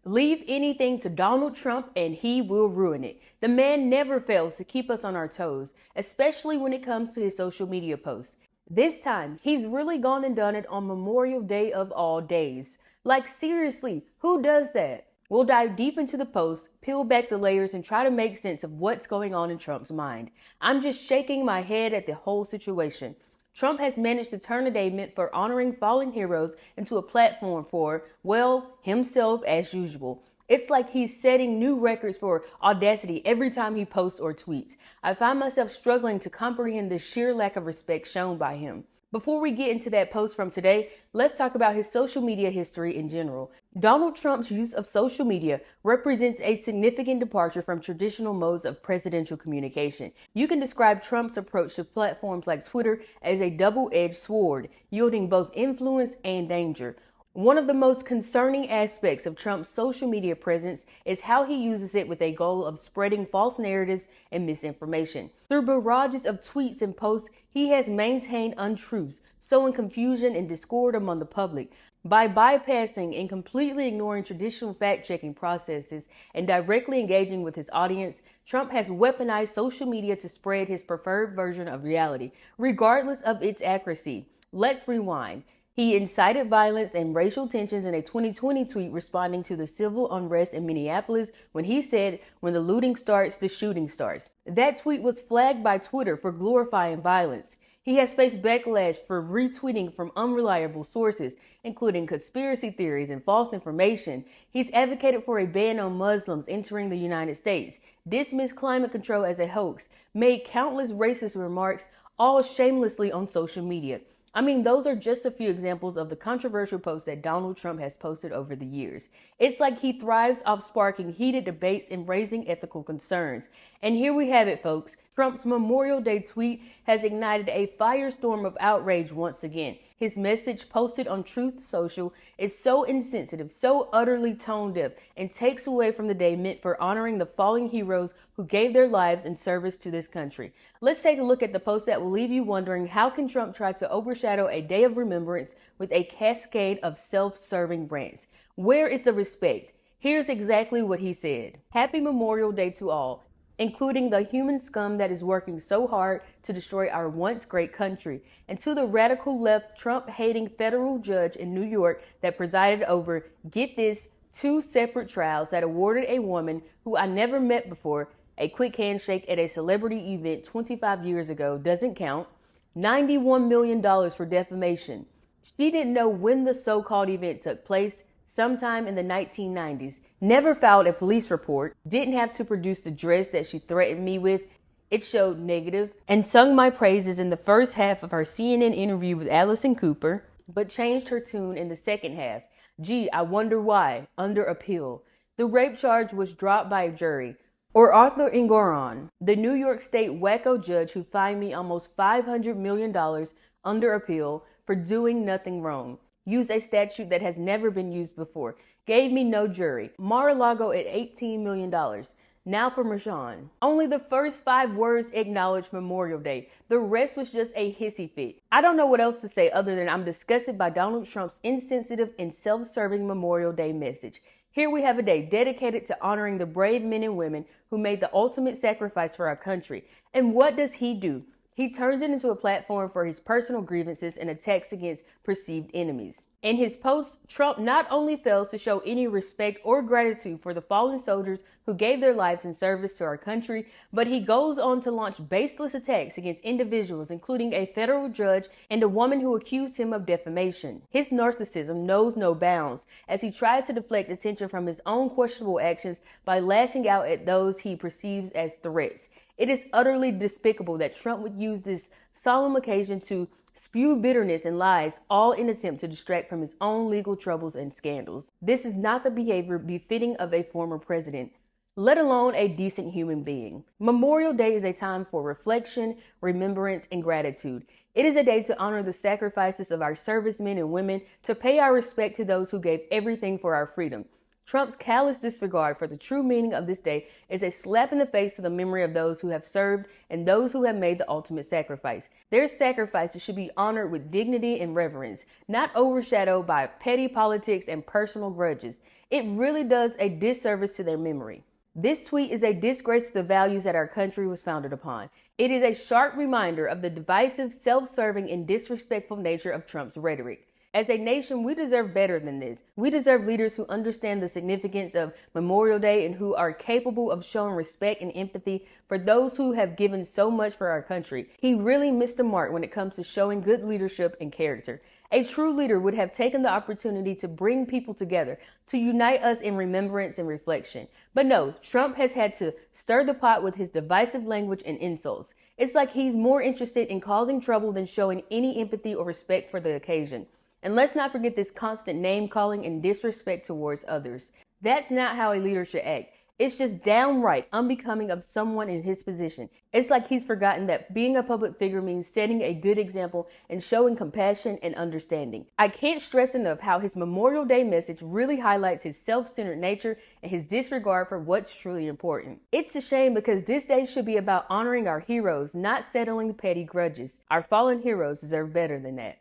Leave anything to Donald Trump and he will ruin it. The man never fails to keep us on our toes, especially when it comes to his social media posts. This time, he's really gone and done it on Memorial Day of all days. Like, seriously, who does that? We'll dive deep into the post, peel back the layers, and try to make sense of what's going on in Trump's mind. I'm just shaking my head at the whole situation. Trump has managed to turn a day meant for honoring fallen heroes into a platform for, well, himself as usual. It's like he's setting new records for audacity every time he posts or tweets. I find myself struggling to comprehend the sheer lack of respect shown by him. Before we get into that post from today, let's talk about his social media history in general. Donald Trump's use of social media represents a significant departure from traditional modes of presidential communication. You can describe Trump's approach to platforms like Twitter as a double-edged sword, yielding both influence and danger. One of the most concerning aspects of Trump's social media presence is how he uses it with a goal of spreading false narratives and misinformation. Through barrages of tweets and posts, he has maintained untruths, sowing confusion and discord among the public. By bypassing and completely ignoring traditional fact-checking processes and directly engaging with his audience, Trump has weaponized social media to spread his preferred version of reality, regardless of its accuracy. Let's rewind. He incited violence and racial tensions in a 2020 tweet responding to the civil unrest in Minneapolis when he said, "When the looting starts, the shooting starts." That tweet was flagged by Twitter for glorifying violence. He has faced backlash for retweeting from unreliable sources, including conspiracy theories and false information. He's advocated for a ban on Muslims entering the United States, dismissed climate control as a hoax, made countless racist remarks, all shamelessly on social media. I mean, those are just a few examples of the controversial posts that Donald Trump has posted over the years. It's like he thrives off sparking heated debates and raising ethical concerns. And here we have it, folks. Trump's Memorial Day tweet has ignited a firestorm of outrage once again. His message posted on Truth Social is so insensitive, so utterly tone deaf, and takes away from the day meant for honoring the fallen heroes who gave their lives in service to this country. Let's take a look at the post that will leave you wondering, how can Trump try to overshadow a day of remembrance with a cascade of self-serving rants? Where is the respect? Here's exactly what he said. Happy Memorial Day to all, including the human scum that is working so hard to destroy our once great country, and to the radical left Trump-hating federal judge in New York that presided over, get this, 2 separate trials that awarded a woman who I never met before a quick handshake at a celebrity event 25 years ago, doesn't count, $91 million for defamation. She didn't know when the so-called event took place, sometime in the 1990s, never filed a police report, didn't have to produce the dress that she threatened me with. It showed negative, and sung my praises in the first half of her CNN interview with Allison Cooper, but changed her tune in the second half. Gee, I wonder why, under appeal. The rape charge was dropped by a jury. Or Arthur Engoron, the New York State wacko judge who fined me almost $500 million under appeal for doing nothing wrong. Used a statute that has never been used before. Gave me no jury. Mar-a-Lago at $18 million. Now for Marshawn. Only the first 5 words acknowledged Memorial Day. The rest was just a hissy fit. I don't know what else to say other than I'm disgusted by Donald Trump's insensitive and self-serving Memorial Day message. Here we have a day dedicated to honoring the brave men and women who made the ultimate sacrifice for our country. And what does he do? He turns it into a platform for his personal grievances and attacks against perceived enemies. In his post, Trump not only fails to show any respect or gratitude for the fallen soldiers who gave their lives in service to our country, but he goes on to launch baseless attacks against individuals, including a federal judge and a woman who accused him of defamation. His narcissism knows no bounds as he tries to deflect attention from his own questionable actions by lashing out at those he perceives as threats. It is utterly despicable that Trump would use this solemn occasion to spew bitterness and lies, all in an attempt to distract from his own legal troubles and scandals. This is not the behavior befitting of a former president, let alone a decent human being. Memorial Day is a time for reflection, remembrance, and gratitude. It is a day to honor the sacrifices of our servicemen and women, to pay our respect to those who gave everything for our freedom. Trump's callous disregard for the true meaning of this day is a slap in the face to the memory of those who have served and those who have made the ultimate sacrifice. Their sacrifices should be honored with dignity and reverence, not overshadowed by petty politics and personal grudges. It really does a disservice to their memory. This tweet is a disgrace to the values that our country was founded upon. It is a sharp reminder of the divisive, self-serving, and disrespectful nature of Trump's rhetoric. As a nation, we deserve better than this. We deserve leaders who understand the significance of Memorial Day and who are capable of showing respect and empathy for those who have given so much for our country. He really missed the mark when it comes to showing good leadership and character. A true leader would have taken the opportunity to bring people together, to unite us in remembrance and reflection. But no, Trump has had to stir the pot with his divisive language and insults. It's like he's more interested in causing trouble than showing any empathy or respect for the occasion. And let's not forget this constant name calling and disrespect towards others. That's not how a leader should act. It's just downright unbecoming of someone in his position. It's like he's forgotten that being a public figure means setting a good example and showing compassion and understanding. I can't stress enough how his Memorial Day message really highlights his self-centered nature and his disregard for what's truly important. It's a shame because this day should be about honoring our heroes, not settling petty grudges. Our fallen heroes deserve better than that.